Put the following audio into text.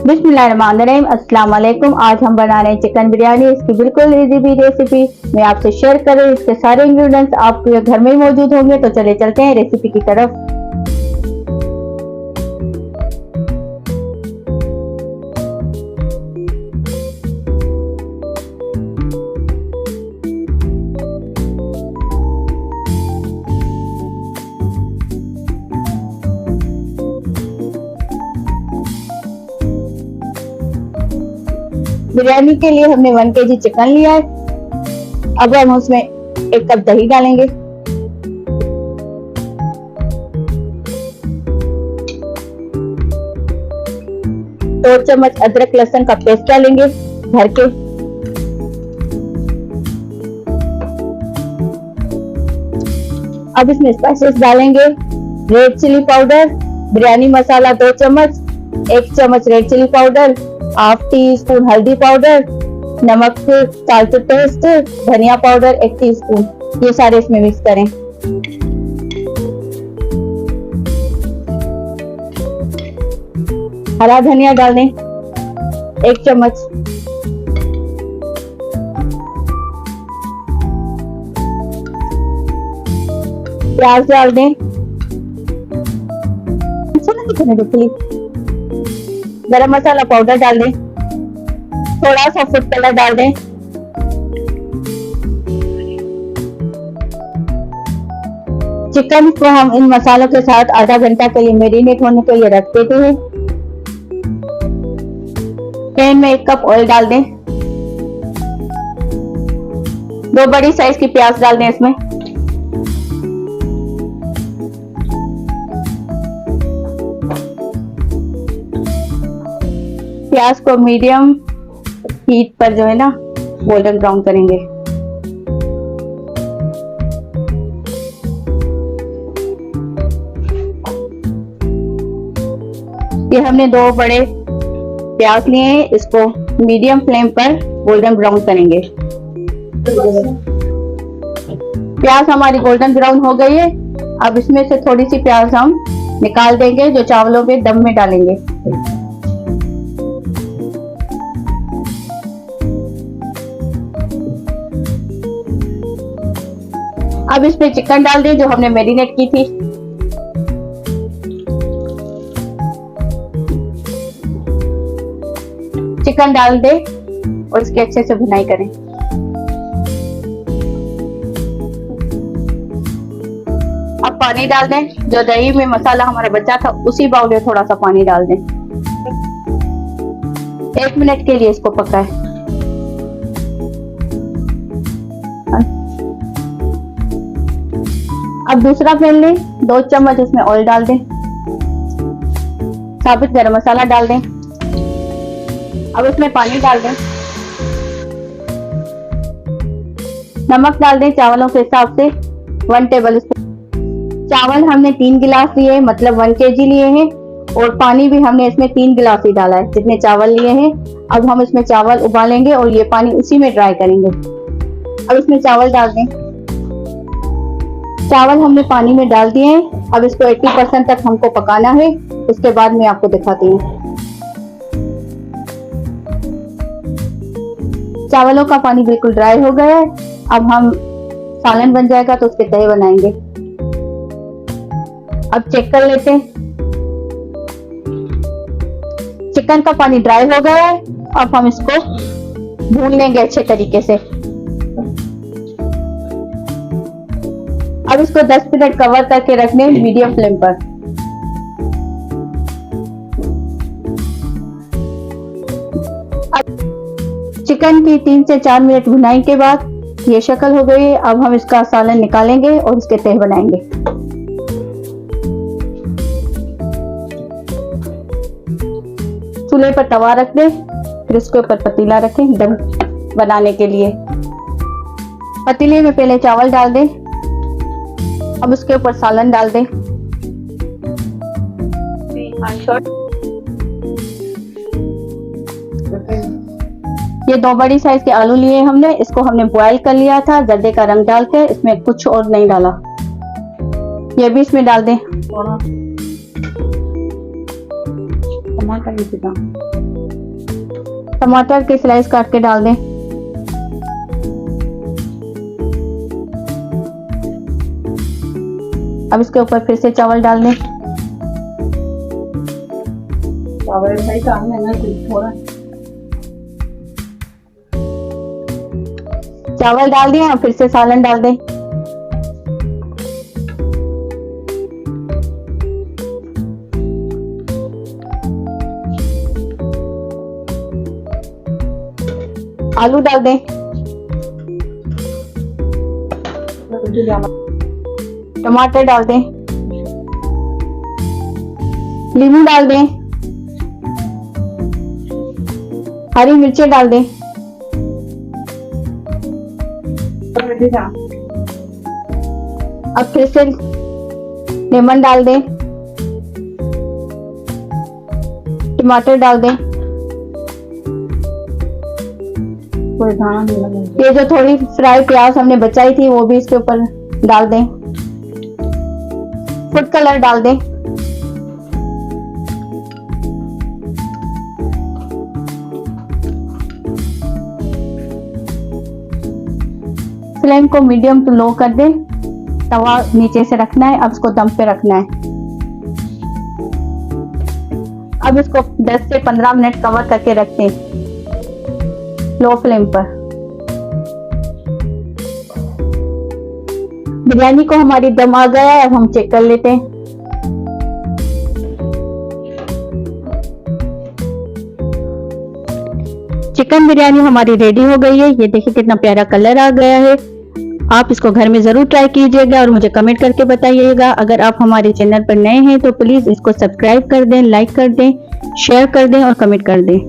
बिस्मिल्लाहिर्रहमानिर्रहीम। अस्सलाम वालेकुम। आज हम बना रहे हैं चिकन बिरयानी। इसकी बिल्कुल इजी रेसिपी मैं आपसे शेयर कर रही हूँ। इसके सारे इंग्रेडिएंट्स आपके घर में ही मौजूद होंगे। तो चले चलते हैं रेसिपी की तरफ। बिरयानी के लिए हमने 1 kg चिकन लिया है। अब हम उसमें 1 कप दही डालेंगे, दो चम्मच अदरक लहसुन का पेस्ट डालेंगे भर के, अब इसमें स्पाइसेस डालेंगे। Red chili powder, biryani masala 2 चम्मच, 1 चम्मच red chili powder, half teaspoon हल्दी पाउडर, नमक साल टू टेस्ट, धनिया पाउडर 1 टीस्पून। ये सारे इसमें मिक्स करें। हरा धनिया डाल दें 1 चम्मच, प्याज डाल दें, गरम मसाला पाउडर डाल दें, थोड़ा सा फूड कलर डाल दें, चिकन को हम इन मसालों के साथ आधा घंटा के लिए मैरिनेट होने के लिए रख देते हैं। पैन में 1 कप ऑयल डाल दें, 2 बड़ी साइज की प्याज डाल दें इसमें, प्याज को मीडियम हीट पर जो है ना गोल्डन ब्राउन करेंगे। ये हमने 2 बड़े प्याज लिए हैं, इसको मीडियम फ्लेम पर गोल्डन ब्राउन करेंगे। प्याज हमारी गोल्डन ब्राउन हो गई है। अब इसमें से थोड़ी सी प्याज हम निकाल देंगे जो चावलों में दम में डालेंगे। अब इसमें चिकन डाल दें जो हमने मैरिनेट की थी। चिकन डाल दें और इसकी अच्छे से भुनाई करें। अब पानी डाल दें, जो दही में मसाला हमारा बचा था उसी बाउल में थोड़ा सा पानी डाल दें। 1 मिनट के लिए इसको पकाएं। अब दूसरा पैन लें, 2 चम्मच इसमें ऑयल डाल दें, साबुत गरम मसाला डाल दें, अब इसमें पानी डाल दें, नमक डाल दें चावलों के हिसाब से 1 टेबल स्पून। चावल हमने 3 गिलास लिए, मतलब 1 kg लिए हैं, और पानी भी हमने इसमें 3 गिलास ही डाला है जितने चावल लिए हैं। अब हम इसमें चावल उबालेंगे और ये पानी उसी में ड्राई करेंगे। अब इसमें चावल डाल दें, चावल हमने पानी में डाल दिए हैं। अब इसको 80% तक हमको पकाना है, उसके बाद मैं आपको दिखाती हूँ। चावलों का पानी बिल्कुल ड्राई हो गया है। अब हम सालन बन जाएगा तो उसके तहे बनाएंगे। अब चेक कर लेते हैं, चिकन का पानी ड्राई हो गया है। अब हम इसको भून लेंगे अच्छे तरीके से। अब इसको 10 मिनट कवर करके रखने मीडियम फ्लेम पर। अब चिकन की 3 से 4 मिनट भुनाई के बाद ये शक्ल हो गई है। अब हम इसका सालन निकालेंगे और इसके तह बनाएंगे। चूल्हे पर तवा रख दें, फिर उसके ऊपर पतीला रखें दम बनाने के लिए। पतीले में पहले चावल डाल दें, अब उसके ऊपर सालन डाल दें। ये 2 बड़ी साइज के आलू लिए हमने, इसको हमने बॉयल कर लिया था जर्दे का रंग डाल के, इसमें कुछ और नहीं डाला। ये भी इसमें डाल दें। टमाटर टमाटर के स्लाइस काट के डाल दें। अब इसके ऊपर फिर से चावल डाल दें। चावल सही काम है ना, थोड़ा चावल डाल दिए, फिर से सालन डाल दें। आलू डाल दें। टमाटर डाल दें। नींबू डाल दें। हरी मिर्चें डाल दें। अब फिर से लेमन डाल दें। टमाटर डाल दें। ये जो थोड़ी फ्राई प्याज हमने बचाई थी वो भी इसके ऊपर डाल दें। फूड कलर डाल दें। फ्लेम को मीडियम टू लो कर दें। तवा नीचे से रखना है। अब इसको दम पे रखना है। अब इसको 10 से 15 मिनट कवर करके रखते हैं लो फ्लेम पर। बिरयानी को हमारी दम आ गया है। अब हम चेक कर लेते हैं। चिकन बिरयानी हमारी रेडी हो गई है। ये देखिए कितना प्यारा कलर आ गया है। आप इसको घर में जरूर ट्राई कीजिएगा और मुझे कमेंट करके बताइएगा। अगर आप हमारे चैनल पर नए हैं तो प्लीज इसको सब्सक्राइब कर दें, लाइक कर दें, शेयर कर दें और कमेंट कर दें।